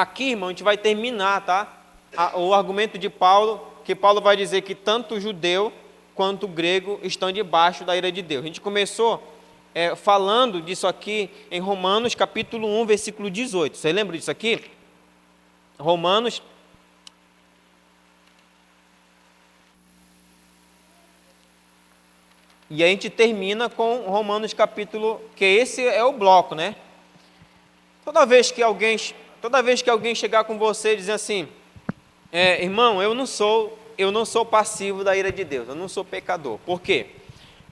aqui, irmão, a gente vai terminar, tá? O argumento de Paulo, que Paulo vai dizer que tanto o judeu quanto o grego estão debaixo da ira de Deus. A gente começou falando disso aqui em Romanos capítulo 1, versículo 18. Você lembra disso aqui? Romanos. E a gente termina com Romanos capítulo, que esse é o bloco, né? Toda vez que alguém chegar com você e dizer assim, irmão, eu não sou passivo da ira de Deus, eu não sou pecador. Por quê?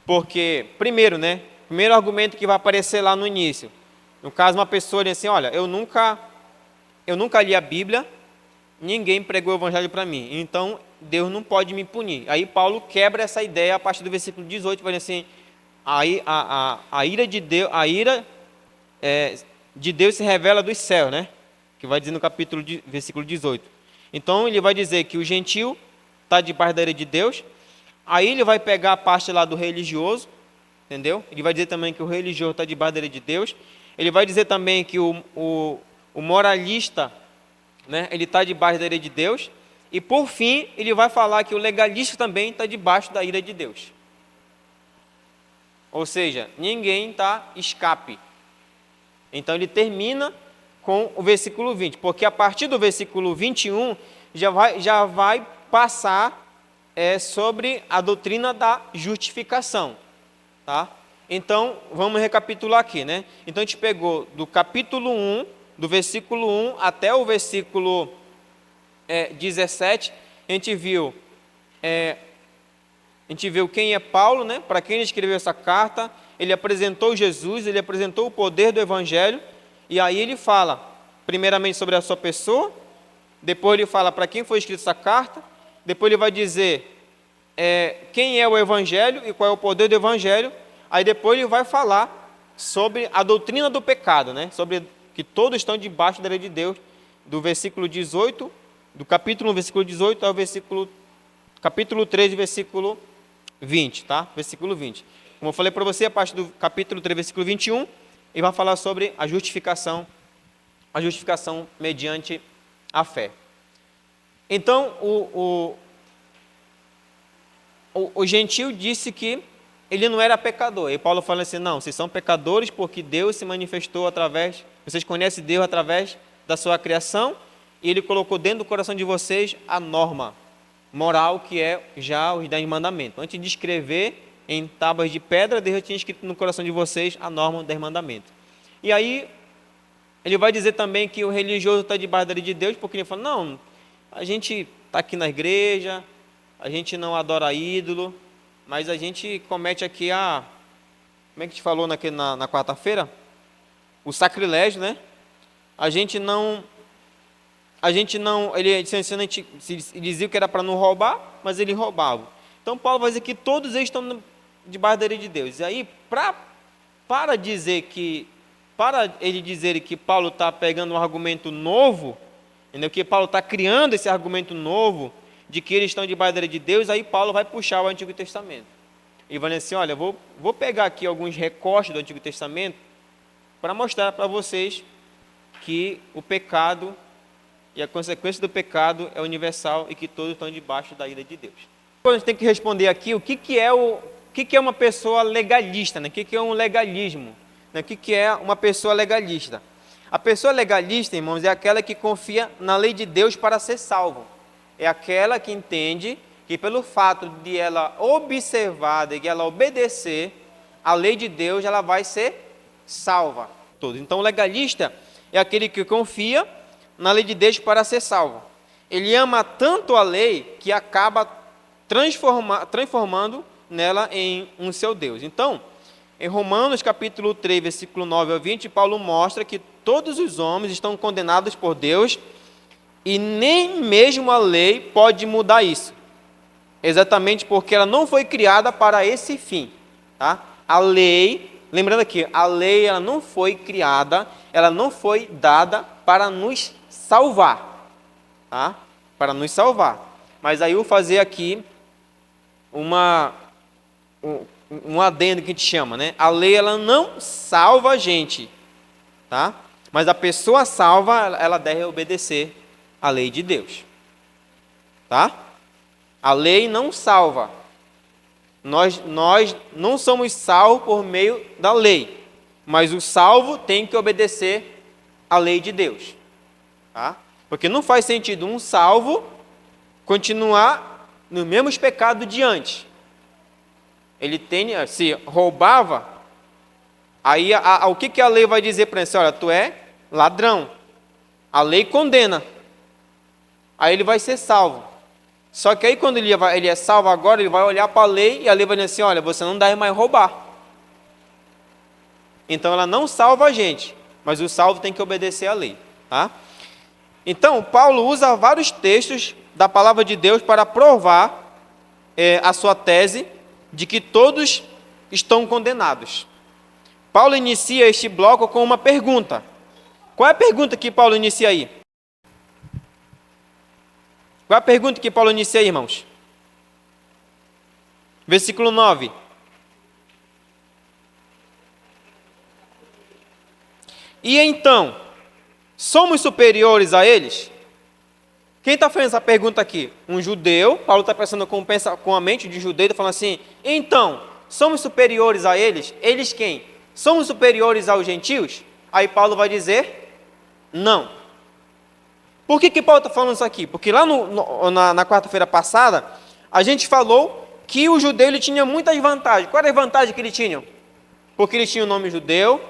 Porque, primeiro, né? Primeiro argumento que vai aparecer lá no início. No caso, uma pessoa diz assim, olha, eu nunca li a Bíblia, ninguém pregou o evangelho para mim, então Deus não pode me punir. Aí Paulo quebra essa ideia a partir do versículo 18, vai dizer assim, a ira de Deus, de Deus se revela dos céus, né? Que vai dizer no versículo 18. Então ele vai dizer que o gentil está debaixo da ira de Deus. Aí ele vai pegar a parte lá do religioso, entendeu? Ele vai dizer também que o religioso está debaixo da ira de Deus. Ele vai dizer também que o moralista, né, ele está debaixo da ira de Deus. E por fim, ele vai falar que o legalista também está debaixo da ira de Deus. Ou seja, ninguém está escape. Então ele termina com o versículo 20, porque a partir do versículo 21 já vai passar sobre a doutrina da justificação, tá? Então, vamos recapitular aqui, né? Então a gente pegou do capítulo 1, do versículo 1 até o versículo 17, a gente viu quem é Paulo, né? Para quem ele escreveu essa carta, ele apresentou Jesus, ele apresentou o poder do Evangelho, e aí ele fala, primeiramente sobre a sua pessoa, depois ele fala para quem foi escrita essa carta, depois ele vai dizer quem é o Evangelho e qual é o poder do Evangelho, aí depois ele vai falar sobre a doutrina do pecado, né? Sobre que todos estão debaixo da lei de Deus, do versículo 18, do capítulo 1, versículo 18, ao capítulo 3, versículo 20, tá? Versículo 20. Como eu falei para você, a partir do capítulo 3, versículo 21, ele vai falar sobre a justificação mediante a fé. Então, o gentil disse que ele não era pecador. E Paulo fala assim, não, vocês são pecadores porque Deus se manifestou vocês conhecem Deus através da sua criação, e Ele colocou dentro do coração de vocês a norma moral, que é já os 10 mandamentos. Antes de escrever em tábuas de pedra, Deus já tinha escrito no coração de vocês a norma dos 10 mandamentos. E aí, ele vai dizer também que o religioso está debaixo da lei de Deus, porque ele fala, não, a gente está aqui na igreja, a gente não adora ídolo, mas a gente comete aqui como é que a gente falou na quarta-feira? O sacrilégio, né? Ele dizia que era para não roubar, mas ele roubava. Então Paulo vai dizer que todos eles estão debaixo da lei de Deus. E aí, para ele dizer que Paulo está pegando um argumento novo, entendeu? Que Paulo está criando esse argumento novo de que eles estão debaixo da lei de Deus, aí Paulo vai puxar o Antigo Testamento. E vai dizer assim, olha, vou pegar aqui alguns recortes do Antigo Testamento para mostrar para vocês que o pecado e a consequência do pecado é universal e que todos estão debaixo da ira de Deus. A gente tem que responder aqui o que é uma pessoa legalista, né? O que é um legalismo, né? O que é uma pessoa legalista? A pessoa legalista, irmãos, é aquela que confia na lei de Deus para ser salvo. É aquela que entende que pelo fato de ela observar, de ela obedecer a lei de Deus, ela vai ser salva. Então o legalista é aquele que confia na lei de Deus para ser salvo. Ele ama tanto a lei que acaba transformando nela em um seu Deus. Então, em Romanos capítulo 3, versículo 9 ao 20, Paulo mostra que todos os homens estão condenados por Deus e nem mesmo a lei pode mudar isso. Exatamente porque ela não foi criada para esse fim. Tá? A lei, lembrando aqui, a lei ela não foi criada, ela não foi dada para nos salvar. Tá? Para nos salvar. Mas aí eu vou fazer aqui um adendo que a gente chama, né? A lei ela não salva a gente, tá? Mas a pessoa salva, ela deve obedecer à lei de Deus. Tá? A lei não salva. Nós não somos salvos por meio da lei. Mas o salvo tem que obedecer à lei de Deus. Tá? Porque não faz sentido um salvo continuar nos mesmos pecados de antes. Ele se roubava, aí o que a lei vai dizer para ele? Olha, tu é ladrão. A lei condena. Aí ele vai ser salvo. Só que aí quando ele é salvo agora, ele vai olhar para a lei e a lei vai dizer assim, olha, você não deve mais roubar. Então ela não salva a gente, mas o salvo tem que obedecer à lei. Tá? Então, Paulo usa vários textos da palavra de Deus para provar a sua tese de que todos estão condenados. Paulo inicia este bloco com uma pergunta. Qual é a pergunta que Paulo inicia aí? Qual é a pergunta que Paulo inicia aí, irmãos? Versículo 9. E então, somos superiores a eles? Quem está fazendo essa pergunta aqui? Um judeu. Paulo está pensando com a mente de judeu, está falando assim, então, somos superiores a eles? Eles quem? Somos superiores aos gentios? Aí Paulo vai dizer, não. Por que Paulo está falando isso aqui? Porque lá na quarta-feira passada, a gente falou que o judeu ele tinha muitas vantagens. Qual era a vantagem que ele tinha? Porque ele tinha o nome judeu,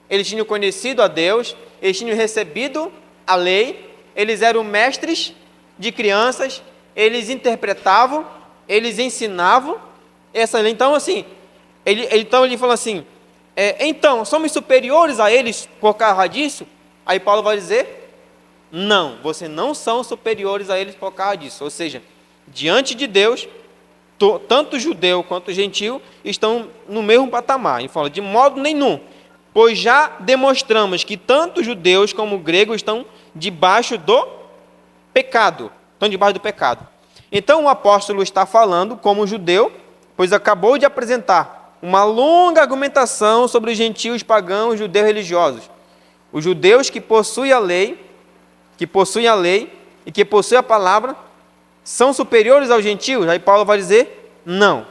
eles tinham conhecido a Deus, eles tinham recebido a lei, eles eram mestres de crianças, eles interpretavam, eles ensinavam essa lei. Então, assim, ele falou assim, então, somos superiores a eles por causa disso? Aí Paulo vai dizer, não, vocês não são superiores a eles por causa disso. Ou seja, diante de Deus, tanto judeu quanto gentil estão no mesmo patamar. Ele fala, de modo nenhum, pois já demonstramos que tanto judeus como gregos estão debaixo do pecado. Estão debaixo do pecado. Então o apóstolo está falando como judeu, pois acabou de apresentar uma longa argumentação sobre os gentios pagãos, judeus religiosos. Os judeus que possuem a lei e que possuem a palavra, são superiores aos gentios? Aí Paulo vai dizer, não.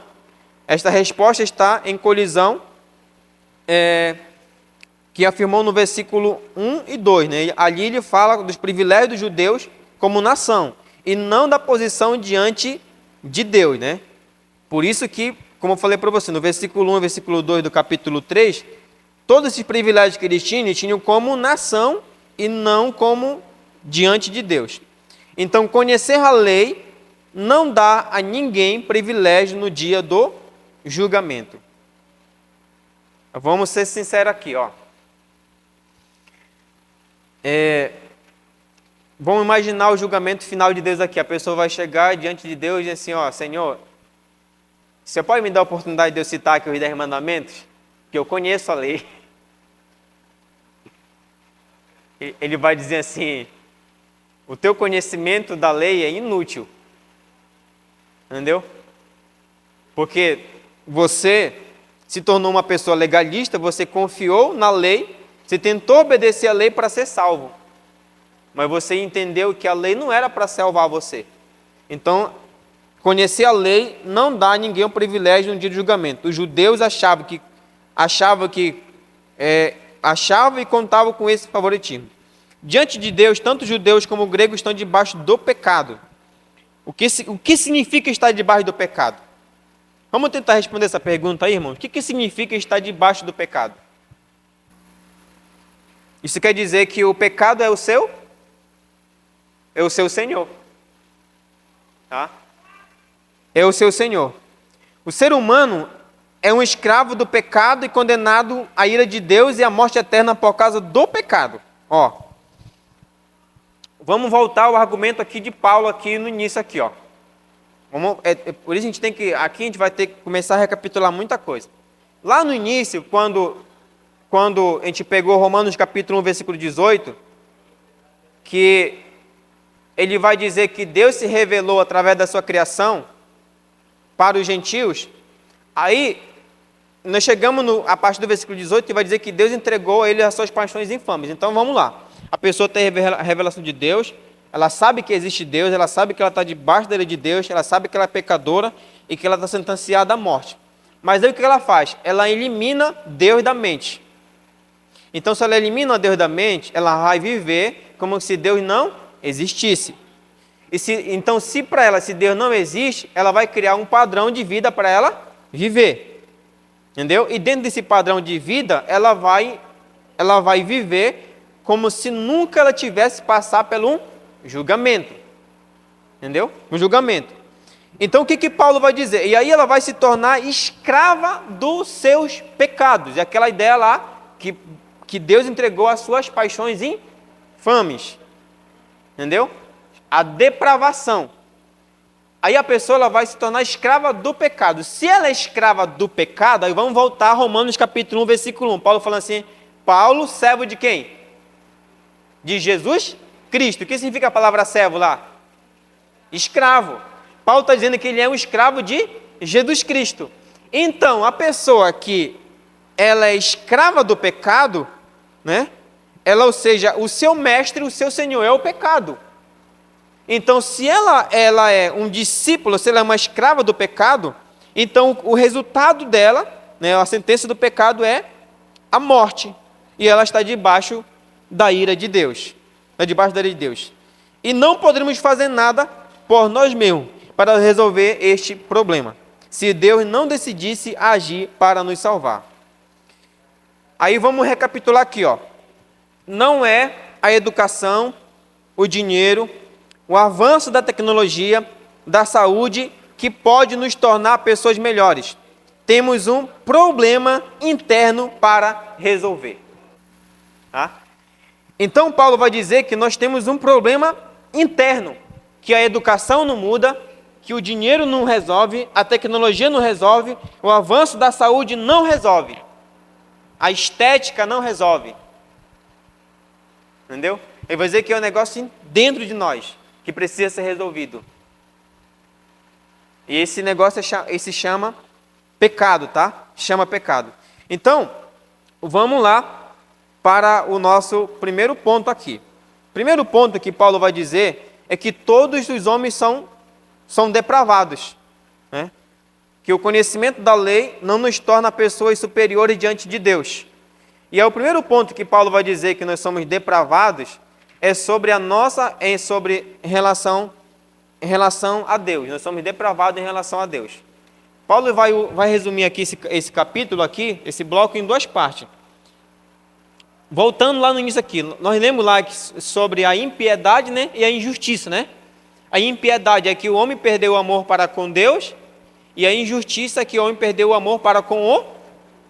Esta resposta está em colisão que afirmou no versículo 1 e 2. Né? Ali ele fala dos privilégios dos judeus como nação, e não da posição diante de Deus. Né? Por isso que, como eu falei para você, no versículo 1 e versículo 2 do capítulo 3, todos esses privilégios que eles tinham como nação e não como diante de Deus. Então, conhecer a lei não dá a ninguém privilégio no dia do julgamento. Vamos ser sinceros aqui, ó. Vamos imaginar o julgamento final de Deus aqui. A pessoa vai chegar diante de Deus e dizer assim, ó, Senhor, você pode me dar a oportunidade de eu citar aqui os 10 mandamentos? Que eu conheço a lei. Ele vai dizer assim, o teu conhecimento da lei é inútil. Entendeu? Porque você se tornou uma pessoa legalista, você confiou na lei, você tentou obedecer a lei para ser salvo. Mas você entendeu que a lei não era para salvar você. Então, conhecer a lei não dá a ninguém o privilégio no dia do julgamento. Os judeus achavam e contavam com esse favoritismo. Diante de Deus, tanto judeus como gregos estão debaixo do pecado. O que significa estar debaixo do pecado? Vamos tentar responder essa pergunta aí, irmãos. O que significa estar debaixo do pecado? Isso quer dizer que o pecado é o seu senhor. Tá? É o seu senhor. O ser humano é um escravo do pecado e condenado à ira de Deus e à morte eterna por causa do pecado. Ó. Vamos voltar ao argumento aqui de Paulo aqui no início aqui, ó. Por isso aqui a gente vai ter que começar a recapitular muita coisa. Lá no início, quando a gente pegou Romanos capítulo 1, versículo 18, que ele vai dizer que Deus se revelou através da sua criação para os gentios, aí nós chegamos a partir do versículo 18 que vai dizer que Deus entregou a ele as suas paixões infames. Então vamos lá. A pessoa tem a revelação de Deus, ela sabe que existe Deus, ela sabe que ela está debaixo da lei de Deus, ela sabe que ela é pecadora e que ela está sentenciada à morte. Mas aí o que ela faz? Ela elimina Deus da mente. Então, se ela elimina Deus da mente, ela vai viver como se Deus não existisse. Então, se para ela, se Deus não existe, ela vai criar um padrão de vida para ela viver. Entendeu? E dentro desse padrão de vida, ela vai viver como se nunca ela tivesse passado por um julgamento. Entendeu? Um julgamento. Então, o que Paulo vai dizer? E aí ela vai se tornar escrava dos seus pecados. É aquela ideia lá que Deus entregou as suas paixões infames. Entendeu? A depravação. Aí a pessoa ela vai se tornar escrava do pecado. Se ela é escrava do pecado, aí vamos voltar a Romanos capítulo 1, versículo 1. Paulo falando assim, Paulo, servo de quem? De Jesus Cristo. O que significa a palavra servo lá? Escravo. Paulo está dizendo que ele é um escravo de Jesus Cristo. Então, a pessoa que ela é escrava do pecado, né? Ela, ou seja, o seu mestre, o seu senhor é o pecado. Então, se ela é um discípulo, se ela é uma escrava do pecado, então o resultado dela, né, a sentença do pecado é a morte. E ela está debaixo da ira de Deus. Está debaixo da ira de Deus. E não poderemos fazer nada por nós mesmos para resolver este problema, se Deus não decidisse agir para nos salvar. Aí vamos recapitular aqui, ó. Não é a educação, o dinheiro, o avanço da tecnologia, da saúde, que pode nos tornar pessoas melhores. Temos um problema interno para resolver. Tá? Então, Paulo vai dizer que nós temos um problema interno, que a educação não muda, que o dinheiro não resolve, a tecnologia não resolve, o avanço da saúde não resolve, a estética não resolve. Entendeu? Ele vai dizer que é um negócio dentro de nós, que precisa ser resolvido. E esse negócio se chama pecado, tá? Chama pecado. Então, vamos lá para o nosso primeiro ponto aqui. Primeiro ponto que Paulo vai dizer é que todos os homens são depravados, né? Que o conhecimento da lei não nos torna pessoas superiores diante de Deus. E é o primeiro ponto que Paulo vai dizer que nós somos depravados, é sobre em relação a Deus. Nós somos depravados em relação a Deus. Paulo vai resumir aqui esse capítulo aqui, esse bloco, em duas partes. Voltando lá no início aqui, nós lemos lá sobre a impiedade, né, e a injustiça, né? A impiedade é que o homem perdeu o amor para com Deus, e a injustiça é que o homem perdeu o amor para com o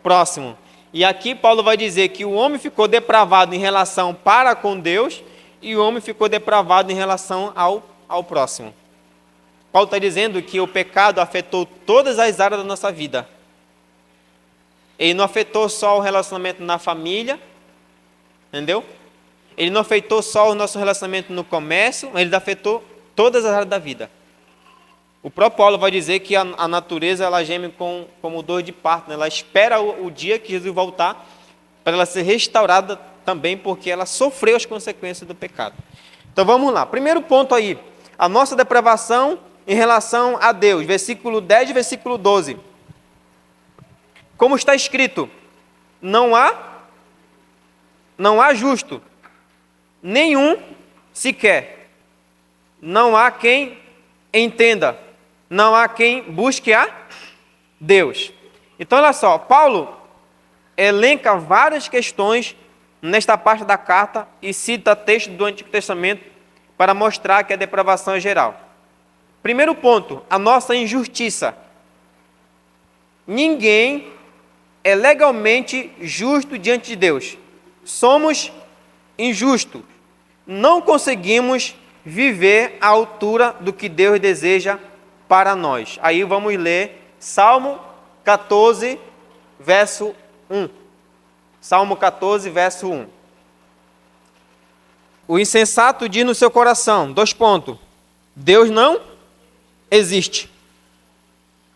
próximo. E aqui Paulo vai dizer que o homem ficou depravado em relação para com Deus, e o homem ficou depravado em relação ao próximo. Paulo está dizendo que o pecado afetou todas as áreas da nossa vida. Ele não afetou só o relacionamento na família, entendeu? Ele não afetou só o nosso relacionamento no comércio, ele afetou todas as áreas da vida. O próprio Paulo vai dizer que a natureza ela geme como dor de parto, né? Ela espera o dia que Jesus voltar para ela ser restaurada também, porque ela sofreu as consequências do pecado. Então vamos lá. Primeiro ponto aí, a nossa depravação em relação a Deus. Versículo 10 e versículo 12. Como está escrito, não há justo, nenhum sequer. Não há quem entenda, não há quem busque a Deus. Então, olha só, Paulo elenca várias questões nesta parte da carta e cita textos do Antigo Testamento para mostrar que a depravação é geral. Primeiro ponto, a nossa injustiça. Ninguém é legalmente justo diante de Deus. Somos injustos. Não conseguimos viver à altura do que Deus deseja para nós. Aí vamos ler Salmo 14, verso 1. Salmo 14, verso 1. O insensato diz no seu coração, 2 pontos, Deus não existe.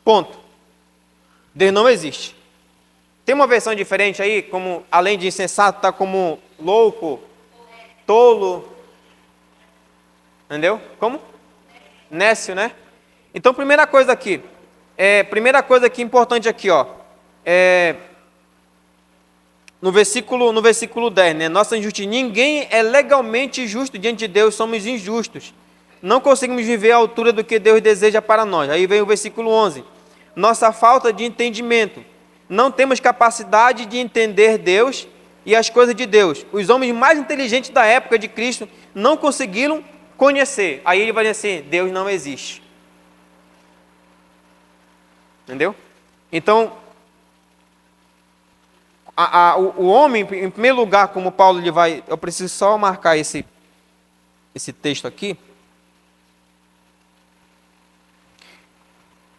Ponto. Deus não existe. Tem uma versão diferente aí, como além de insensato, está como louco, tolo. Entendeu? Como? Nécio, né? Então, primeira coisa aqui importante aqui, ó. No versículo 10, né? Nossa injustiça. Ninguém é legalmente justo diante de Deus, somos injustos. Não conseguimos viver à altura do que Deus deseja para nós. Aí vem o versículo 11. Nossa falta de entendimento. Não temos capacidade de entender Deus e as coisas de Deus. Os homens mais inteligentes da época de Cristo não conseguiram conhecer. Aí ele vai dizer assim, Deus não existe. Entendeu? Então, o homem, em primeiro lugar, como Paulo ele vai... Eu preciso só marcar esse texto aqui.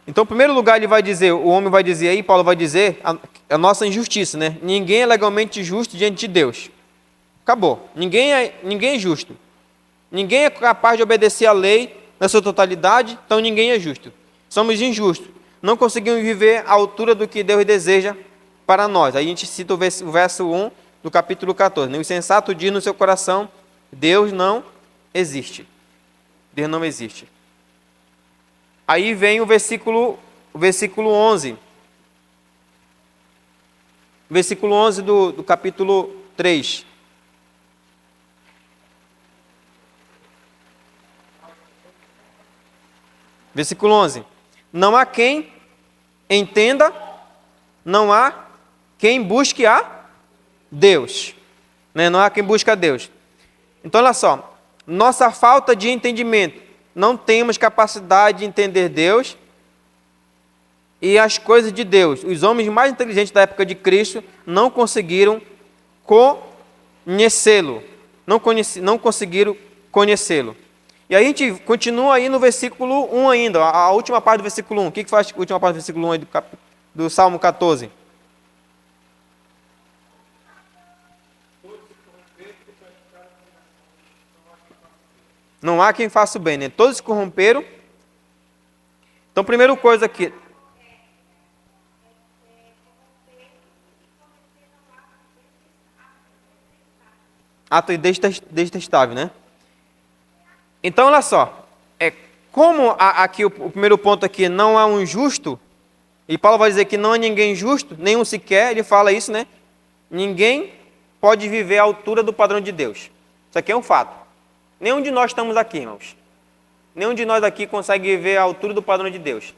Então, em primeiro lugar, ele vai dizer, o homem vai dizer aí, Paulo vai dizer, a nossa injustiça, né? Ninguém é legalmente justo diante de Deus. Acabou. Ninguém é justo. Ninguém é capaz de obedecer a lei na sua totalidade, então ninguém é justo. Somos injustos. Não conseguimos viver à altura do que Deus deseja para nós. Aí a gente cita o verso 1 do capítulo 14. O insensato diz no seu coração, Deus não existe. Deus não existe. Aí vem o versículo 11. Versículo 11 do capítulo 3. Versículo 11. Não há quem entenda, não há quem busque a Deus. Né? Não há quem busque a Deus. Então, olha só. Nossa falta de entendimento. Não temos capacidade de entender Deus e as coisas de Deus. Os homens mais inteligentes da época de Cristo não conseguiram conhecê-lo. Não conseguiram conhecê-lo. E a gente continua aí no versículo 1 ainda, a última parte do versículo 1. O que faz a última parte do versículo 1 aí do Salmo 14? Não há quem faça o bem, né? Todos se corromperam. Então, primeira coisa aqui. Ato detestável, né? Então, olha só. Como aqui o primeiro ponto aqui, não há um justo, e Paulo vai dizer que não há ninguém justo, nenhum sequer, ele fala isso, né? Ninguém pode viver à altura do padrão de Deus. Isso aqui é um fato. Nenhum de nós estamos aqui, irmãos. Nenhum de nós aqui consegue viver à altura do padrão de Deus.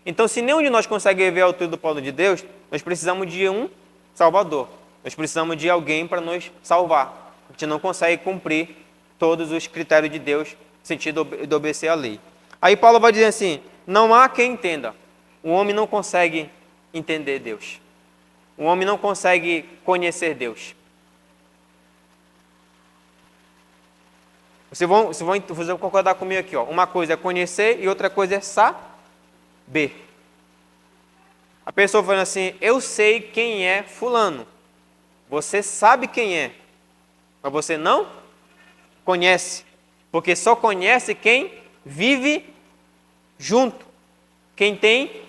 Então, se nenhum de nós consegue viver à altura do padrão de Deus, nós precisamos de um Salvador. Nós precisamos de alguém para nos salvar. A gente não consegue cumprir todos os critérios de Deus no sentido de obedecer à lei. Aí Paulo vai dizer assim, não há quem entenda. O homem não consegue entender Deus. O homem não consegue conhecer Deus. Vocês vão concordar comigo aqui, ó. Uma coisa é conhecer e outra coisa é saber. A pessoa falando assim, eu sei quem é fulano. Você sabe quem é, mas você não conhece. Porque só conhece quem vive junto, quem tem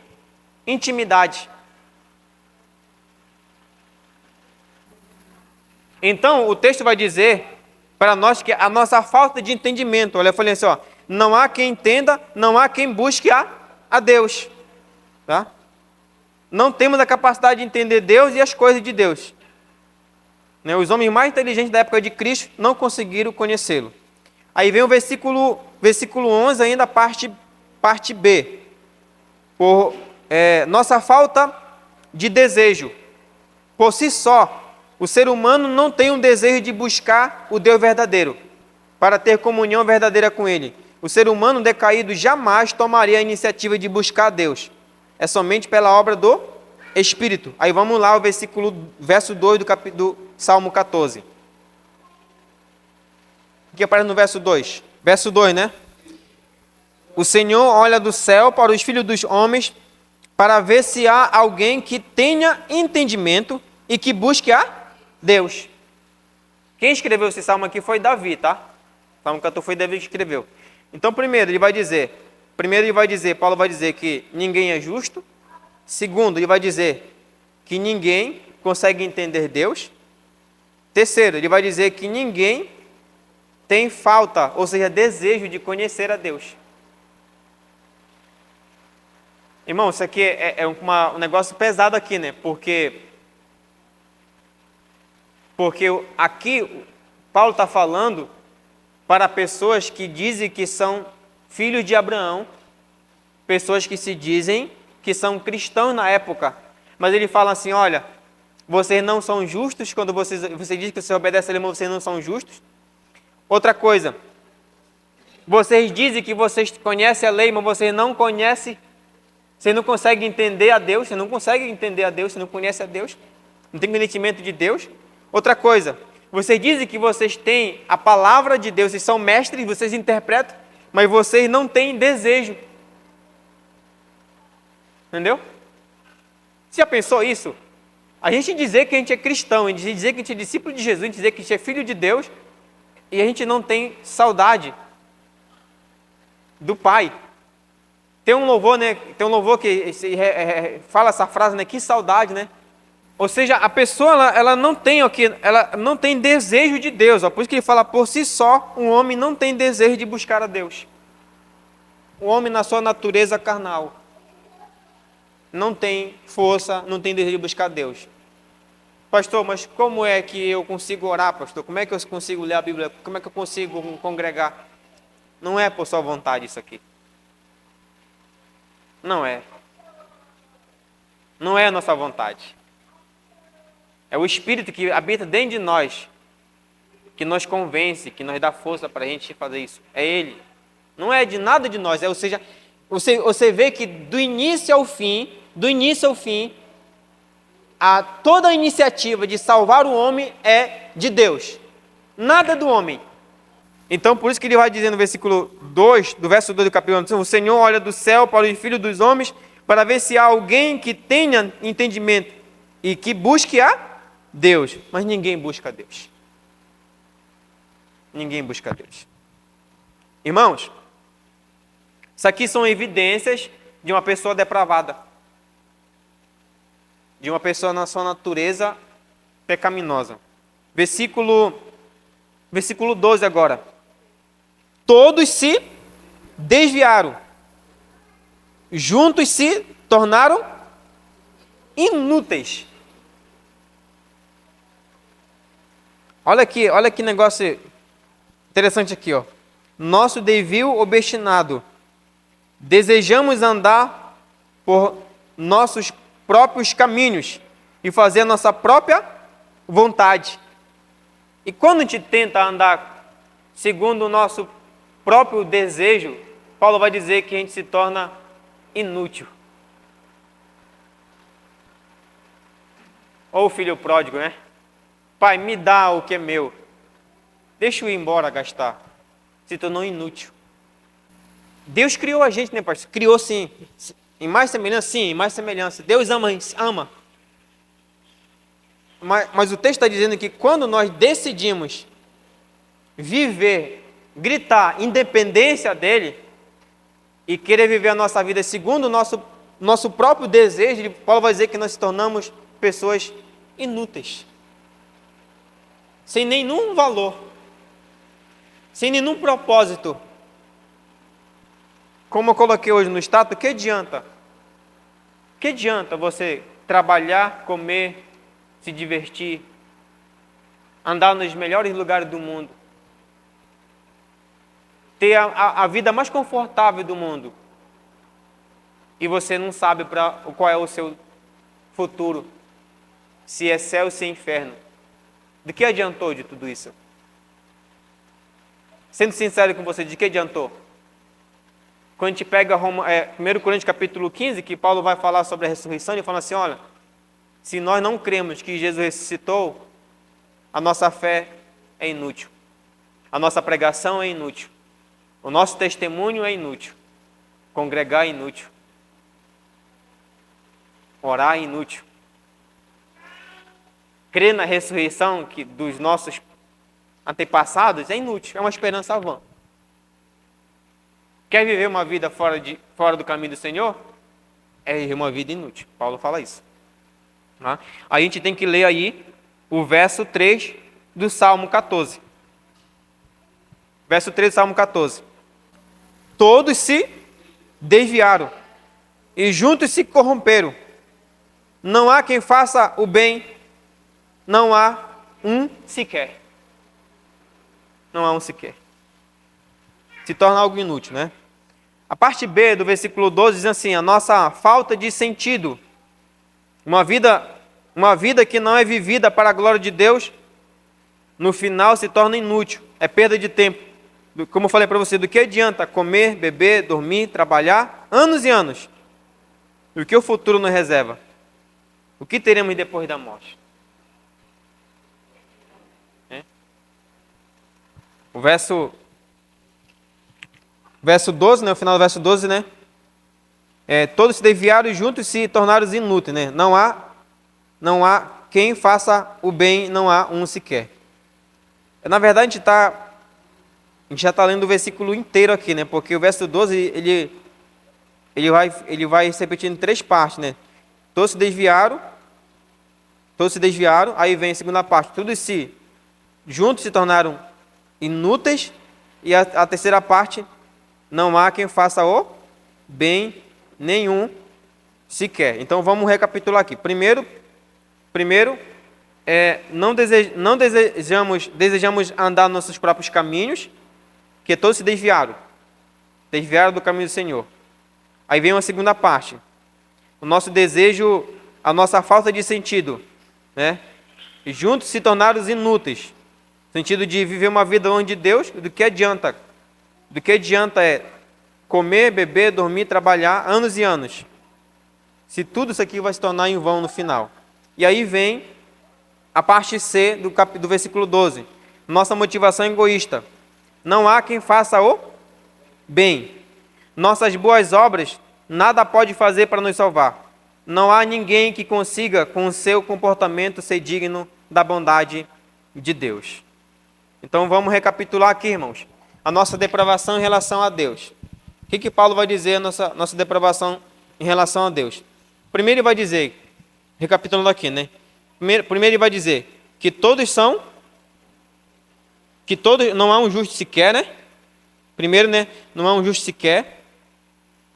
intimidade. Então, o texto vai dizer para nós que a nossa falta de entendimento, olha, eu falei assim, ó, não há quem entenda, não há quem busque a Deus. Tá? Não temos a capacidade de entender Deus e as coisas de Deus. Né? Os homens mais inteligentes da época de Cristo não conseguiram conhecê-lo. Aí vem o versículo 11, ainda a parte B. Nossa falta de desejo. Por si só, o ser humano não tem um desejo de buscar o Deus verdadeiro, para ter comunhão verdadeira com Ele. O ser humano decaído jamais tomaria a iniciativa de buscar a Deus. É somente pela obra do Espírito. Aí vamos lá, verso 2 do Salmo 14. O que aparece no verso 2? Verso 2, né? O Senhor olha do céu para os filhos dos homens, para ver se há alguém que tenha entendimento e que busque a Deus. Quem escreveu esse salmo aqui foi Davi, tá? O salmo 14 foi Davi que escreveu. Então, primeiro ele vai dizer, Paulo vai dizer que ninguém é justo. Segundo, ele vai dizer que ninguém consegue entender Deus. Terceiro, ele vai dizer que ninguém tem falta, ou seja, desejo de conhecer a Deus. Irmão, isso aqui é um negócio pesado aqui, né? Porque aqui Paulo está falando para pessoas que dizem que são filhos de Abraão, pessoas que se dizem que são cristãos na época. Mas ele fala assim, olha, vocês não são justos, quando você diz que você obedece a lei, mas vocês não são justos. Outra coisa, vocês dizem que vocês conhecem a lei, mas vocês não conhecem, você não consegue entender a Deus, você não consegue entender a Deus, você não conhece a Deus, não tem conhecimento de Deus. Outra coisa, vocês dizem que vocês têm a palavra de Deus, vocês são mestres, vocês interpretam, mas vocês não têm desejo. Entendeu? Você já pensou isso? A gente dizer que a gente é cristão, a gente dizer que a gente é discípulo de Jesus, a gente dizer que a gente é filho de Deus, e a gente não tem saudade do Pai. Tem um louvor, né? Tem um louvor que fala essa frase, né? Que saudade, né? Ou seja, a pessoa ela não tem desejo de Deus. Ó. Por isso que ele fala, por si só, um homem não tem desejo de buscar a Deus. O homem na sua natureza carnal não tem força, não tem desejo de buscar a Deus. Pastor, mas como é que eu consigo orar, pastor? Como é que eu consigo ler a Bíblia? Como é que eu consigo congregar? Não é por sua vontade isso aqui. Não é. Não é a nossa vontade. É o Espírito que habita dentro de nós, que nos convence, que nos dá força para a gente fazer isso. É Ele. Não é de nada de nós. Ou seja, você vê que do início ao fim, toda a iniciativa de salvar o homem é de Deus. Nada do homem. Então, por isso que ele vai dizer no versículo 2, do verso 2 do capítulo 1, o Senhor olha do céu para os filhos dos homens, para ver se há alguém que tenha entendimento e que busque a Deus. Mas ninguém busca a Deus. Ninguém busca a Deus. Irmãos, isso aqui são evidências de uma pessoa depravada. De uma pessoa na sua natureza pecaminosa. Versículo 12 agora. Todos se desviaram. Juntos se tornaram inúteis. Olha que negócio interessante aqui, ó. Nosso desvio obstinado. Desejamos andar por nossos próprios caminhos e fazer a nossa própria vontade. E quando a gente tenta andar segundo o nosso próprio desejo, Paulo vai dizer que a gente se torna inútil. Ou o filho pródigo, né? Pai, me dá o que é meu. Deixa eu ir embora gastar. Se tornou inútil. Deus criou a gente, né, pastor? Criou sim. Em mais semelhança? Sim, em mais semelhança. Deus ama. Mas o texto está dizendo que quando nós decidimos viver, gritar independência dele e querer viver a nossa vida segundo o nosso próprio desejo, Paulo vai dizer que nós se tornamos pessoas inúteis. Sem nenhum valor. Sem nenhum propósito. Como eu coloquei hoje no status, que adianta? Que adianta você trabalhar, comer, se divertir, andar nos melhores lugares do mundo, ter a vida mais confortável do mundo, e você não sabe qual é o seu futuro, se é céu ou se é inferno? De que adiantou de tudo isso? Sendo sincero com você, de que adiantou? Quando a gente pega 1 Coríntios capítulo 15, que Paulo vai falar sobre a ressurreição, ele fala assim, olha, se nós não cremos que Jesus ressuscitou, a nossa fé é inútil. A nossa pregação é inútil. O nosso testemunho é inútil. Congregar é inútil. Orar é inútil. Crer na ressurreição dos nossos antepassados é inútil. É uma esperança vã. Quer viver uma vida fora do caminho do Senhor? É viver uma vida inútil. Paulo fala isso. Tá? A gente tem que ler aí o verso 3 do Salmo 14. Verso 3 do Salmo 14. Todos se desviaram e juntos se corromperam. Não há quem faça o bem, não há um sequer. Não há um sequer. Se torna algo inútil, né? A parte B do versículo 12 diz assim: a nossa falta de sentido, uma vida que não é vivida para a glória de Deus, no final se torna inútil, é perda de tempo. Como eu falei para você, do que adianta comer, beber, dormir, trabalhar, anos e anos? O que o futuro nos reserva? O que teremos depois da morte? O verso 12, né? O final do verso 12, né? Todos se desviaram e juntos se tornaram inúteis, né? Não há quem faça o bem, não há um sequer. Na verdade, a gente já está lendo o versículo inteiro aqui, né? Porque o verso 12, ele vai se repetindo em 3 partes, né? Todos se desviaram, aí vem a segunda parte. Todos juntos se tornaram inúteis, e a terceira parte, não há quem faça o bem nenhum sequer. Então vamos recapitular aqui. Primeiro, não desejamos andar nos nossos próprios caminhos, que todos se desviaram do caminho do Senhor. Aí vem uma segunda parte, o nosso desejo, a nossa falta de sentido, né? E juntos se tornaram inúteis, no sentido de viver uma vida longe de Deus. Do que adianta comer, beber, dormir, trabalhar anos e anos, se tudo isso aqui vai se tornar em vão no final. E aí vem a parte C do versículo 12. Nossa motivação é egoísta. Não há quem faça o bem. Nossas boas obras nada pode fazer para nos salvar. Não há ninguém que consiga, com o seu comportamento, ser digno da bondade de Deus. Então vamos recapitular aqui, irmãos. A nossa depravação em relação a Deus. O que Paulo vai dizer a nossa depravação em relação a Deus? Primeiro ele vai dizer, recapitulando aqui, né? Primeiro ele vai dizer que não há um justo sequer, né? Primeiro, né? Não há um justo sequer.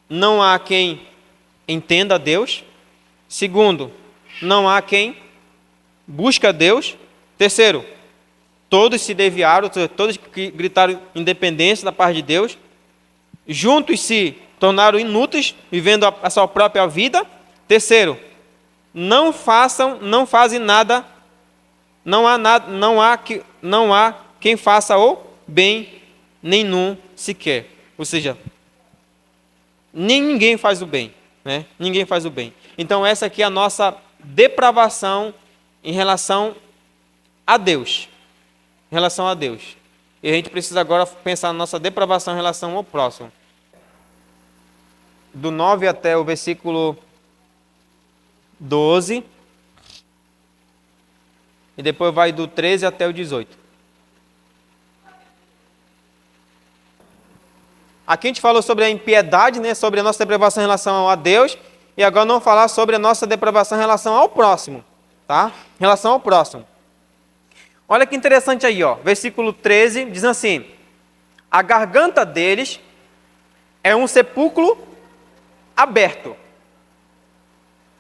Não há quem entenda a Deus. Segundo, não há quem busque a Deus. Terceiro, todos se desviaram, todos gritaram independência da parte de Deus. Juntos se tornaram inúteis, vivendo a sua própria vida. Terceiro, não fazem nada, não há quem faça o bem, nenhum sequer. Ou seja, ninguém faz o bem, né? Ninguém faz o bem. Então essa aqui é a nossa depravação em relação a Deus. Em relação a Deus. E a gente precisa agora pensar na nossa depravação em relação ao próximo. Do 9 até o versículo 12. E depois vai do 13 até o 18. Aqui a gente falou sobre a impiedade, né? Sobre a nossa depravação em relação a Deus. E agora vamos falar sobre a nossa depravação em relação ao próximo. Tá? Em relação ao próximo. Olha que interessante aí, ó. Versículo 13 diz assim: a garganta deles é um sepulcro aberto.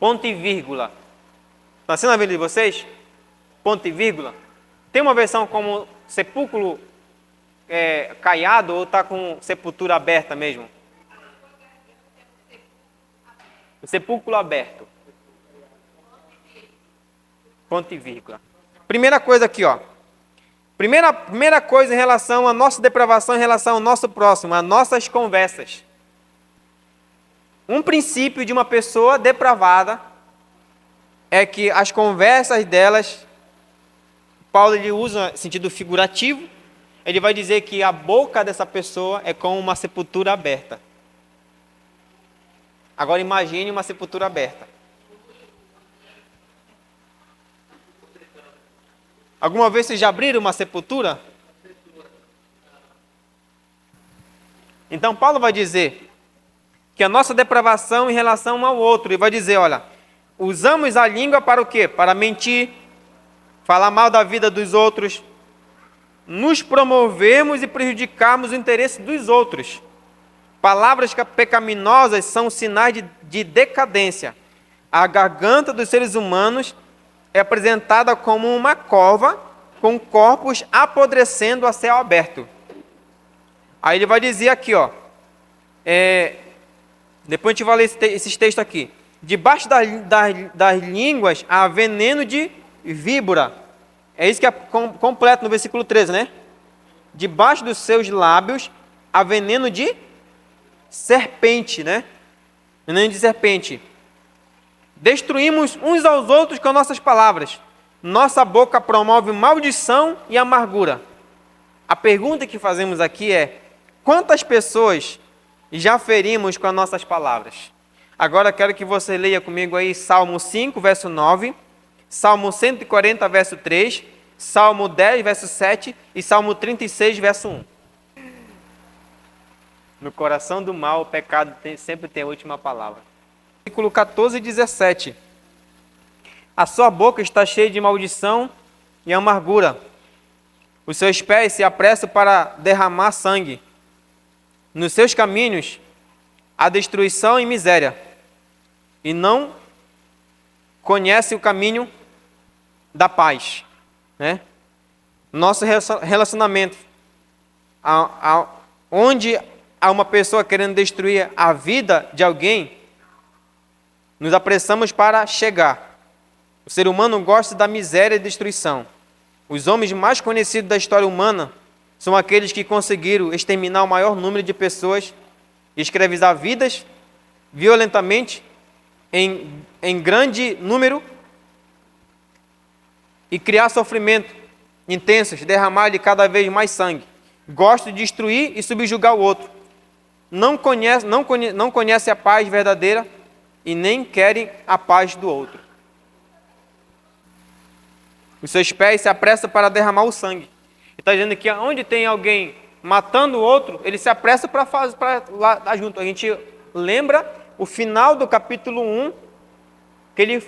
Ponto e vírgula. Está assim na Bíblia de vocês? Ponto e vírgula. Tem uma versão como sepulcro caiado, ou está com sepultura aberta mesmo? O sepulcro aberto. Ponto e vírgula. Primeira coisa aqui, ó. Primeira coisa em relação à nossa depravação, em relação ao nosso próximo, às nossas conversas. Um princípio de uma pessoa depravada é que as conversas delas, Paulo ele usa sentido figurativo, ele vai dizer que a boca dessa pessoa é como uma sepultura aberta. Agora imagine uma sepultura aberta. Alguma vez vocês já abriram uma sepultura? Então Paulo vai dizer que a nossa depravação em relação ao outro, ele vai dizer, olha, usamos a língua para o quê? Para mentir, falar mal da vida dos outros, nos promovermos e prejudicarmos o interesse dos outros. Palavras pecaminosas são sinais de decadência. A garganta dos seres humanos é apresentada como uma cova com corpos apodrecendo a céu aberto. Aí ele vai dizer aqui, ó, depois a gente vai ler esses textos aqui. Debaixo das línguas há veneno de víbora. É isso que é completo no versículo 13, né? Debaixo dos seus lábios há veneno de serpente, né? Veneno de serpente. Destruímos uns aos outros com nossas palavras. Nossa boca promove maldição e amargura. A pergunta que fazemos aqui é: quantas pessoas já ferimos com as nossas palavras? Agora quero que você leia comigo aí Salmo 5, verso 9, Salmo 140, verso 3, Salmo 10, verso 7 e Salmo 36, verso 1. No coração do mal, o pecado sempre tem a última palavra. Versículo 14 e 17. A sua boca está cheia de maldição e amargura. Os seus pés se apressam para derramar sangue. Nos seus caminhos há destruição e miséria. E não conhece o caminho da paz, né? Nosso relacionamento, onde há uma pessoa querendo destruir a vida de alguém, nos apressamos para chegar. O ser humano gosta da miséria e destruição. Os homens mais conhecidos da história humana são aqueles que conseguiram exterminar o maior número de pessoas, escravizar vidas violentamente em grande número e criar sofrimento intensos, derramar-lhe cada vez mais sangue. Gosta de destruir e subjugar o outro. Não conhece a paz verdadeira e nem querem a paz do outro. Os seus pés se apressam para derramar o sangue. Ele está dizendo que onde tem alguém matando o outro, ele se apressa para lá junto. A gente lembra o final do capítulo 1, que ele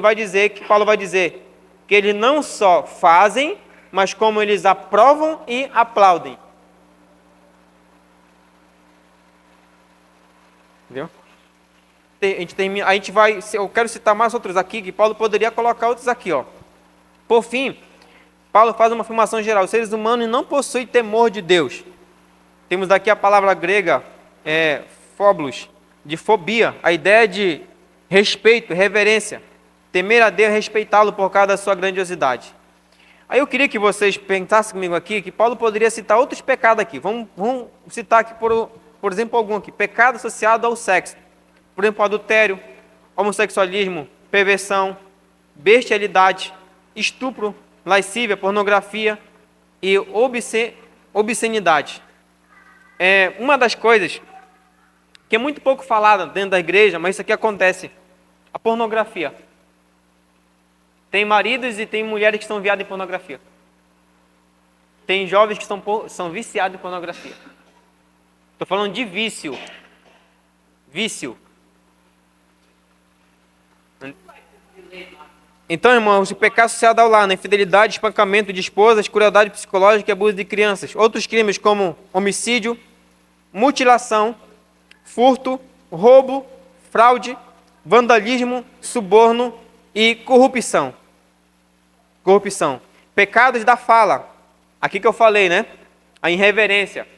vai dizer, que Paulo vai dizer, que eles não só fazem, mas como eles aprovam e aplaudem. Entendeu? Eu quero citar mais outros aqui, que Paulo poderia colocar outros aqui, ó. Por fim, Paulo faz uma afirmação geral: os seres humanos não possuem temor de Deus. Temos aqui a palavra grega, phobos, de fobia, a ideia de respeito, reverência. Temer a Deus e respeitá-lo por causa da sua grandiosidade. Aí eu queria que vocês pensassem comigo aqui, que Paulo poderia citar outros pecados aqui. Vamos citar aqui, por exemplo, algum aqui. Pecado associado ao sexo. Por exemplo, adultério, homossexualismo, perversão, bestialidade, estupro, lascívia, pornografia e obscenidade. Uma das coisas que é muito pouco falada dentro da igreja, mas isso aqui acontece: a pornografia. Tem maridos e tem mulheres que estão viciados em pornografia. Tem jovens que são viciados em pornografia. Estou falando de vício. Vício. Então, irmãos, o pecado associado ao lar, infidelidade, espancamento de esposas, crueldade psicológica e abuso de crianças. Outros crimes como homicídio, mutilação, furto, roubo, fraude, vandalismo, suborno e corrupção. Pecados da fala. Aqui que eu falei, né? A irreverência.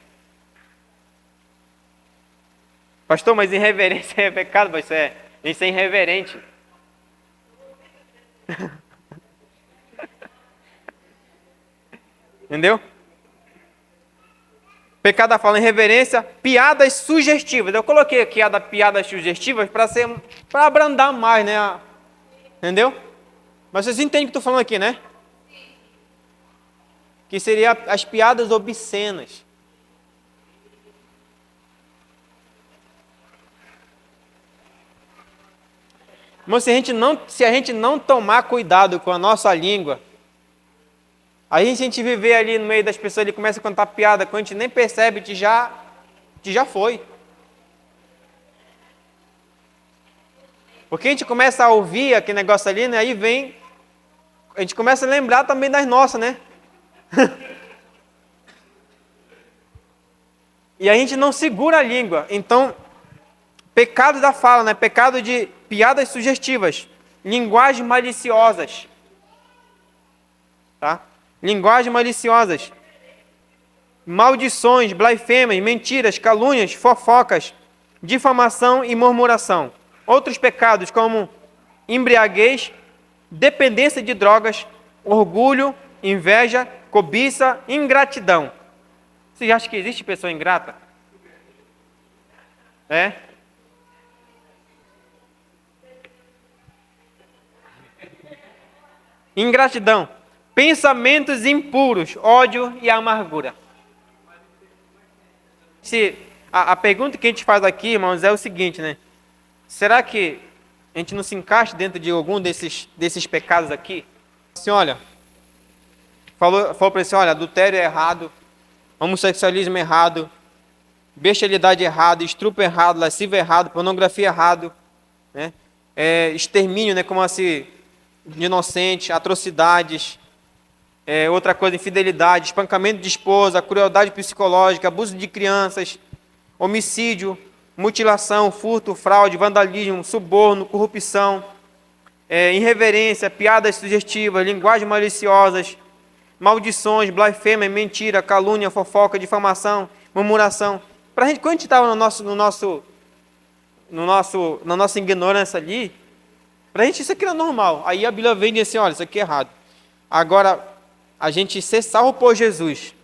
Pastor, mas irreverência é pecado? Mas isso é irreverente. Entendeu? Pecado da fala, irreverência, piadas sugestivas. Eu coloquei aqui a da piadas sugestivas para abrandar mais, né? Entendeu? Mas vocês entendem o que eu estou falando aqui, né? Que seria as piadas obscenas. Mas se a gente não tomar cuidado com a nossa língua, aí se a gente viver ali no meio das pessoas, ele começa a contar piada, quando a gente nem percebe que já foi. Porque a gente começa a ouvir aquele negócio ali, né? Aí vem, a gente começa a lembrar também das nossas, né? E a gente não segura a língua. Então, pecado da fala, né? Pecado de piadas sugestivas, linguagens maliciosas, tá? Linguagens maliciosas, maldições, blasfêmias, mentiras, calúnias, fofocas, difamação e murmuração. Outros pecados como embriaguez, dependência de drogas, orgulho, inveja, cobiça, ingratidão. Você acha que existe pessoa ingrata? É? Ingratidão, pensamentos impuros, ódio e amargura. A pergunta que a gente faz aqui, irmãos, é o seguinte, né? Será que a gente não se encaixa dentro de algum desses pecados aqui? Assim, olha, falou para você, olha, adultério é errado, homossexualismo é errado, bestialidade é errado, estupro é errado, lascivo é errado, pornografia é errado, né? Extermínio, né, como assim, de inocentes, atrocidades, outra coisa, infidelidade, espancamento de esposa, crueldade psicológica, abuso de crianças, homicídio, mutilação, furto, fraude, vandalismo, suborno, corrupção, irreverência, piadas sugestivas, linguagens maliciosas, maldições, blasfêmia, mentira, calúnia, fofoca, difamação, murmuração. Quando a gente estava na nossa ignorância ali, para a gente isso aqui era normal. Aí a Bíblia vem e diz assim, olha, isso aqui é errado. Agora, a gente ser salvo por Jesus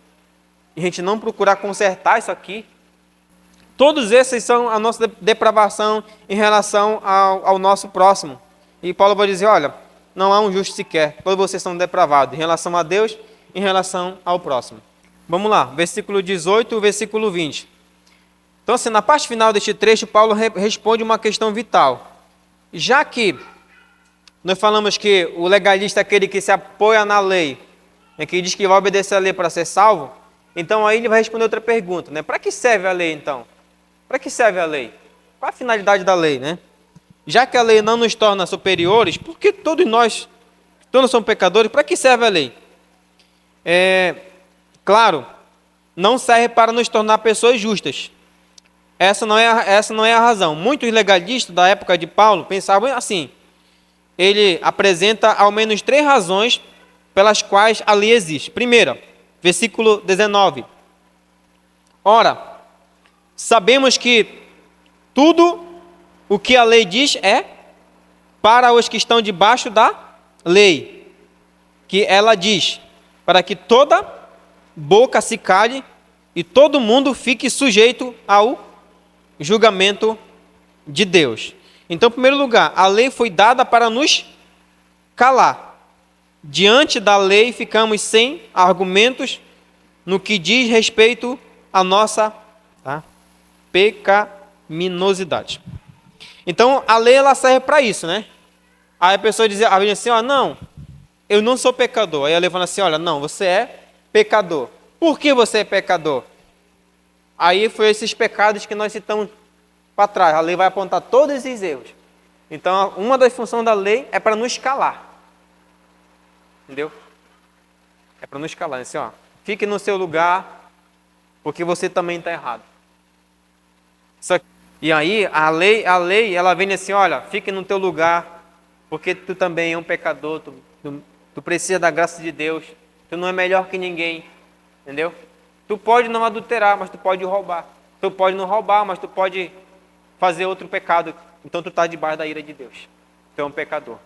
e a gente não procurar consertar isso aqui, todos esses são a nossa depravação em relação ao nosso próximo. E Paulo vai dizer, olha, não há um justo sequer, todos vocês são depravados em relação a Deus, em relação ao próximo. Vamos lá, versículo 18, versículo 20. Então, assim, na parte final deste trecho, Paulo responde uma questão vital. Já que nós falamos que o legalista é aquele que se apoia na lei, que diz que vai obedecer a lei para ser salvo, então aí ele vai responder outra pergunta, né? Para que serve a lei, então? Para que serve a lei? Qual a finalidade da lei, né? Já que a lei não nos torna superiores, porque todos nós somos pecadores, para que serve a lei? Claro, não serve para nos tornar pessoas justas. Essa não é a razão. Muitos legalistas da época de Paulo pensavam assim. Ele apresenta ao menos 3 razões pelas quais a lei existe. Primeira, versículo 19. Ora, sabemos que tudo o que a lei diz é para os que estão debaixo da lei. Que ela diz, para que toda boca se cale e todo mundo fique sujeito ao julgamento de Deus. Então, em primeiro lugar, a lei foi dada para nos calar. Diante da lei, ficamos sem argumentos no que diz respeito à nossa pecaminosidade. Então, a lei ela serve para isso, né? Aí a pessoa diz assim, ó, não, eu não sou pecador. Aí a lei fala assim, olha, não, você é pecador. Por que você é pecador? Aí foi esses pecados que nós citamos para trás. A lei vai apontar todos esses erros. Então, uma das funções da lei é para nos calar. Entendeu? É para nos calar. Assim, ó, fique no seu lugar, porque você também está errado. E aí, a lei, ela vem assim, olha, fique no teu lugar, porque tu também é um pecador, tu precisa da graça de Deus, tu não é melhor que ninguém. Entendeu? Tu pode não adulterar, mas tu pode roubar. Tu pode não roubar, mas tu pode fazer outro pecado. Então tu está debaixo da ira de Deus. Tu é um pecador.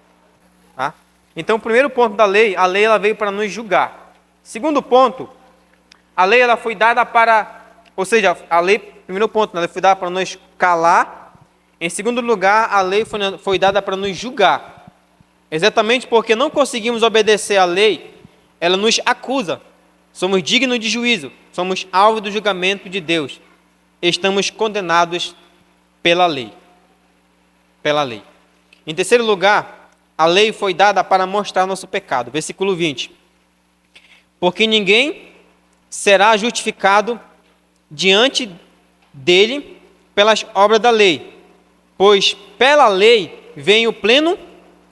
Tá? Então o primeiro ponto da lei, a lei ela veio para nos julgar. Segundo ponto, a lei ela foi dada para, ou seja, a lei, primeiro ponto, ela foi dada para nos calar. Em segundo lugar, a lei foi dada para nos julgar. Exatamente porque não conseguimos obedecer à lei, ela nos acusa. Somos dignos de juízo, somos alvo do julgamento de Deus. Estamos condenados pela lei. Pela lei. Em terceiro lugar, a lei foi dada para mostrar nosso pecado. Versículo 20. Porque ninguém será justificado diante dele pelas obras da lei, pois pela lei vem o pleno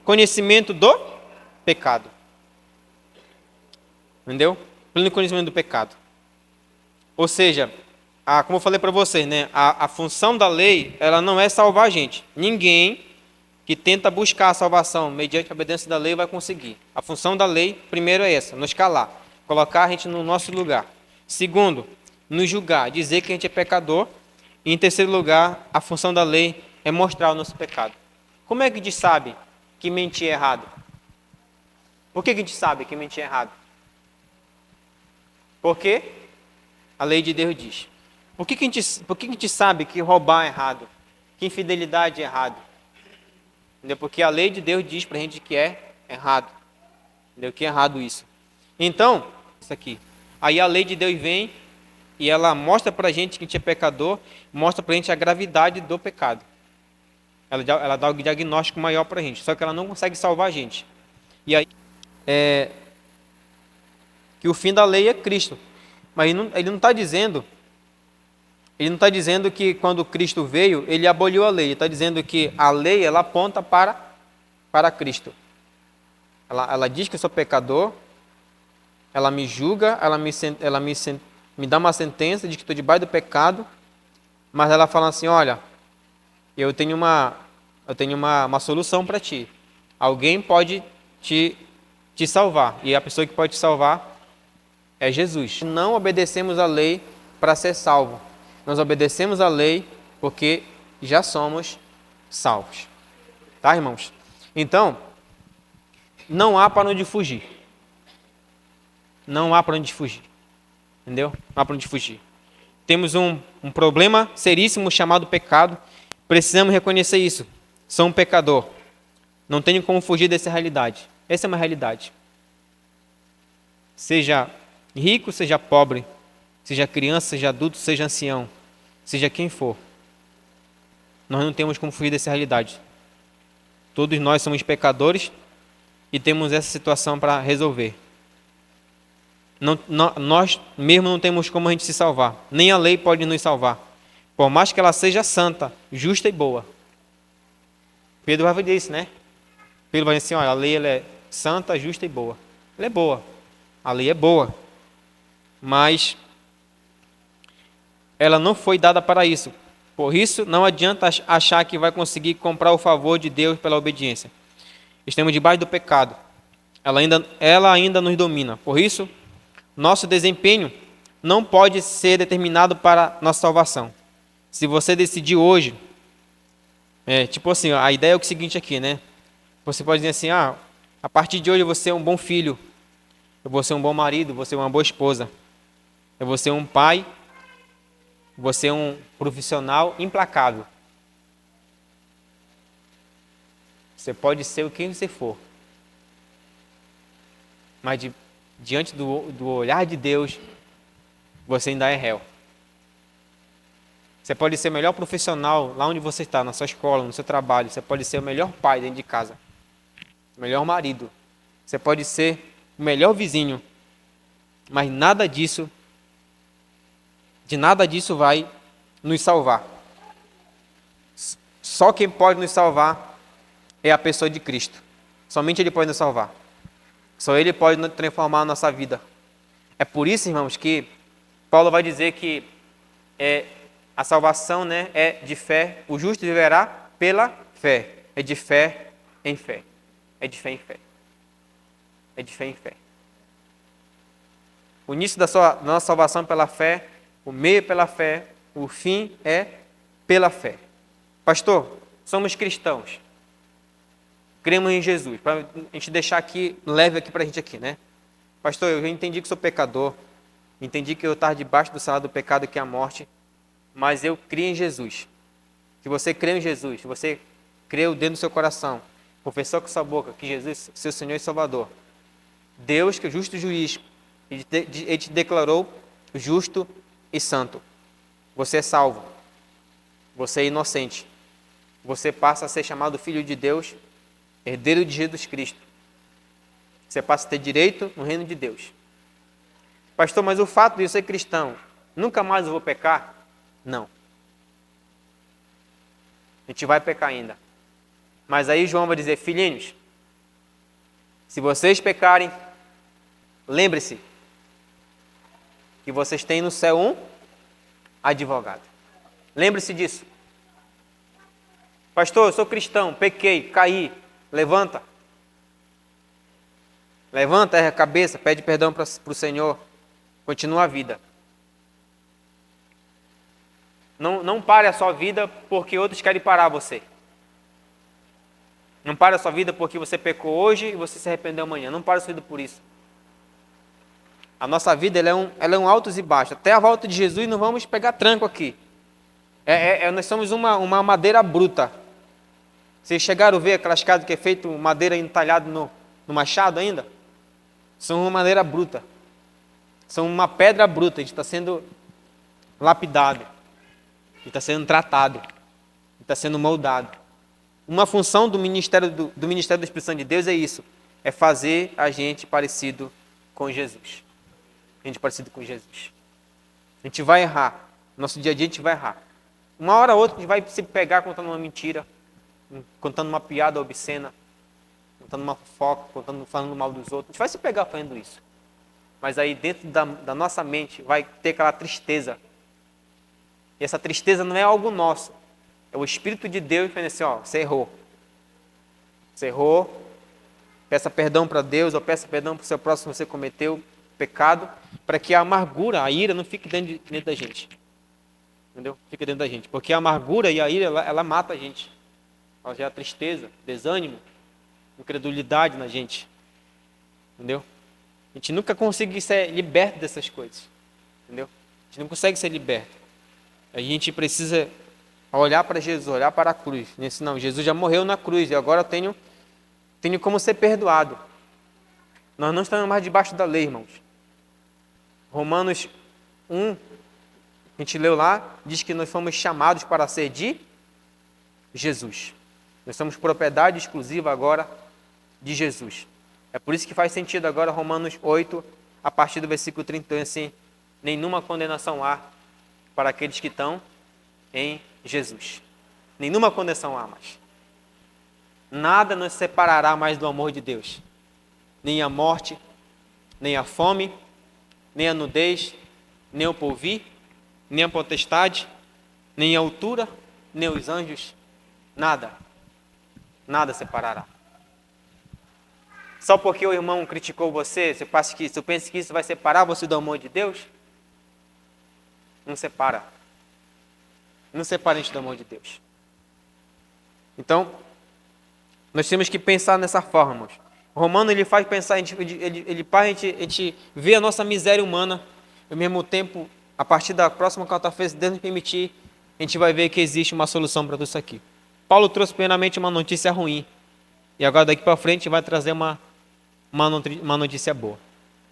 conhecimento do pecado. Entendeu? Pleno conhecimento do pecado. Ou seja, como eu falei para vocês, né, a função da lei, ela não é salvar a gente. Ninguém que tenta buscar a salvação mediante a obediência da lei vai conseguir. A função da lei, primeiro, é essa, nos calar, colocar a gente no nosso lugar. Segundo, nos julgar, dizer que a gente é pecador. E em terceiro lugar, a função da lei é mostrar o nosso pecado. Como é que a gente sabe que mentir é errado? Por que a gente sabe que mentir é errado? Porque a lei de Deus diz. Por que a gente sabe que roubar é errado? Que infidelidade é errado? Entendeu? Porque a lei de Deus diz para a gente que é errado. Entendeu? Que é errado isso. Então, isso aqui. Aí a lei de Deus vem e ela mostra para a gente que a gente é pecador, mostra para a gente a gravidade do pecado. Ela dá o diagnóstico maior para a gente, só que ela não consegue salvar a gente. E aí, que o fim da lei é Cristo. Mas ele não está dizendo que quando Cristo veio, ele aboliu a lei. Ele está dizendo que a lei, ela aponta para Cristo. Ela diz que eu sou pecador, ela me julga, ela me dá uma sentença de que estou debaixo do pecado, mas ela fala assim, olha, eu tenho uma solução para ti. Alguém pode te salvar, e a pessoa que pode te salvar é Jesus. Não obedecemos a lei para ser salvo. Nós obedecemos a lei porque já somos salvos. Tá, irmãos? Então, não há para onde fugir. Não há para onde fugir. Entendeu? Não há para onde fugir. Temos um problema seríssimo chamado pecado. Precisamos reconhecer isso. Sou um pecador. Não tenho como fugir dessa realidade. Essa é uma realidade. Seja rico, seja pobre, seja criança, seja adulto, seja ancião, seja quem for. Nós não temos como fugir dessa realidade. Todos nós somos pecadores e temos essa situação para resolver. Nós mesmo não temos como a gente se salvar. Nem a lei pode nos salvar. Por mais que ela seja santa, justa e boa. Pedro vai dizer isso, né? Pedro vai dizer assim, olha, a lei ela é santa, justa e boa. Ela é boa. A lei é boa. Mas ela não foi dada para isso. Por isso, não adianta achar que vai conseguir comprar o favor de Deus pela obediência. Estamos debaixo do pecado. Ela ainda nos domina. Por isso, nosso desempenho não pode ser determinado para nossa salvação. Se você decidir hoje, tipo assim, a ideia é o seguinte aqui, né? Você pode dizer assim, a partir de hoje eu vou ser um bom filho, eu vou ser um bom marido, vou ser uma boa esposa, eu vou ser um pai, vou ser um profissional implacável. Você pode ser o que você for. Mas diante do olhar de Deus, você ainda é réu. Você pode ser o melhor profissional lá onde você está, na sua escola, no seu trabalho. Você pode ser o melhor pai dentro de casa, o melhor marido. Você pode ser o melhor vizinho. Mas de nada disso vai nos salvar. Só quem pode nos salvar é a pessoa de Cristo. Somente Ele pode nos salvar. Só Ele pode transformar a nossa vida. É por isso, irmãos, que Paulo vai dizer que a salvação, né, é de fé. O justo viverá pela fé. É de fé em fé. É de fé em fé. É de fé em fé. O início da nossa salvação é pela fé, o meio é pela fé, o fim é pela fé. Pastor, somos cristãos. Cremos em Jesus. Para a gente deixar aqui, leve aqui para a gente aqui, né? Pastor, eu já entendi que sou pecador. Entendi que eu estou debaixo do salário do pecado, que é a morte. Mas eu creio em Jesus. Se você crê em Jesus, se você creu dentro do seu coração, confessou com sua boca que Jesus é seu Senhor e Salvador, Deus, que é o justo juiz, Ele te declarou justo e santo. Você é salvo. Você é inocente. Você passa a ser chamado filho de Deus, herdeiro de Jesus Cristo. Você passa a ter direito no reino de Deus. Pastor, mas o fato de eu ser cristão, nunca mais eu vou pecar? Não. A gente vai pecar ainda. Mas aí João vai dizer, filhinhos, se vocês pecarem, lembre-se que vocês têm no céu um advogado. Lembre-se disso. Pastor, eu sou cristão, pequei, caí. Levanta. Levanta a cabeça, pede perdão para o Senhor. Continua a vida. Não pare a sua vida porque outros querem parar você. Não pare a sua vida porque você pecou hoje e você se arrependeu amanhã. Não pare a sua vida por isso. A nossa vida ela é um altos e baixos. Até a volta de Jesus não vamos pegar tranco aqui. Nós somos uma madeira bruta. Vocês chegaram a ver aquelas casas que é feito madeira entalhada no machado ainda? São uma madeira bruta. São uma pedra bruta. A gente está sendo lapidado. A gente está sendo tratado. A gente está sendo moldado. Uma função do ministério do Espírito Santo de Deus é isso. É fazer a gente parecido com Jesus. A gente parecido com Jesus. A gente vai errar. Nosso dia a dia a gente vai errar. Uma hora ou outra a gente vai se pegar contando uma mentira, contando uma piada obscena, contando uma fofoca, falando mal dos outros. A gente vai se pegar fazendo isso. Mas aí dentro da nossa mente vai ter aquela tristeza. E essa tristeza não é algo nosso. É o Espírito de Deus que assim, ó, você errou. Você errou. Peça perdão para Deus ou peça perdão para o seu próximo se você cometeu pecado, para que a amargura, a ira não fique dentro da gente. Entendeu? Fica dentro da gente. Porque a amargura e a ira, ela mata a gente. Ela gera tristeza, desânimo, incredulidade na gente. Entendeu? A gente nunca consegue ser liberto dessas coisas. Entendeu? A gente não consegue ser liberto. A gente precisa olhar para Jesus, olhar para a cruz. Não, Jesus já morreu na cruz e agora eu tenho como ser perdoado. Nós não estamos mais debaixo da lei, irmãos. Romanos 1, a gente leu lá, diz que nós fomos chamados para ser de Jesus. Nós somos propriedade exclusiva agora de Jesus. É por isso que faz sentido agora Romanos 8, a partir do versículo 31, assim, nenhuma condenação há para aqueles que estão em Jesus. Nenhuma condenação há mais. Nada nos separará mais do amor de Deus. Nem a morte, nem a fome, nem a nudez, nem o porvir, nem a potestade, nem a altura, nem os anjos. Nada. Nada separará. Só porque o irmão criticou você pensa que isso vai separar você do amor de Deus? Não separa. Não separa a gente do amor de Deus. Então, nós temos que pensar nessa forma. O Romano ele faz pensar, ele faz a gente ver a nossa miséria humana. Ao mesmo tempo, a partir da próxima quarta-feira, se Deus nos permitir, a gente vai ver que existe uma solução para tudo isso aqui. Paulo trouxe primeiramente uma notícia ruim. E agora daqui para frente vai trazer uma notícia boa.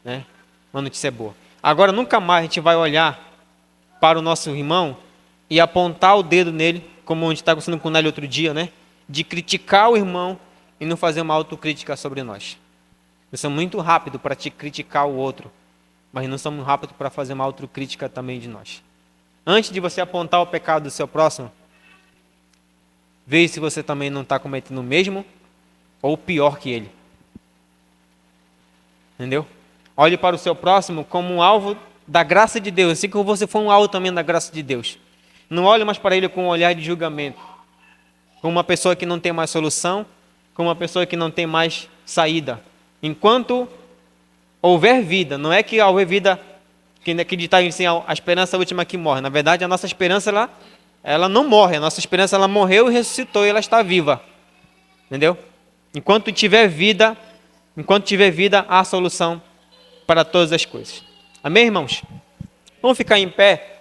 Né? Uma notícia boa. Agora nunca mais a gente vai olhar para o nosso irmão e apontar o dedo nele, como a gente está acontecendo com o Nélio outro dia, né? De criticar o irmão e não fazer uma autocrítica sobre nós. Nós somos muito rápidos para te criticar o outro, mas não somos rápidos para fazer uma autocrítica também de nós. Antes de você apontar o pecado do seu próximo, veja se você também não está cometendo o mesmo ou pior que ele. Entendeu? Olhe para o seu próximo como um alvo da graça de Deus, assim como você for um alvo também da graça de Deus. Não olhe mais para ele com um olhar de julgamento, como uma pessoa que não tem mais solução, como uma pessoa que não tem mais saída. Enquanto houver vida, não é que houver vida, que acreditar em assim, a esperança última que morre. Na verdade, a nossa esperança ela não morre, a nossa esperança ela morreu e ressuscitou e ela está viva. Entendeu? Enquanto tiver vida, há solução para todas as coisas. Amém, irmãos? Vamos ficar em pé.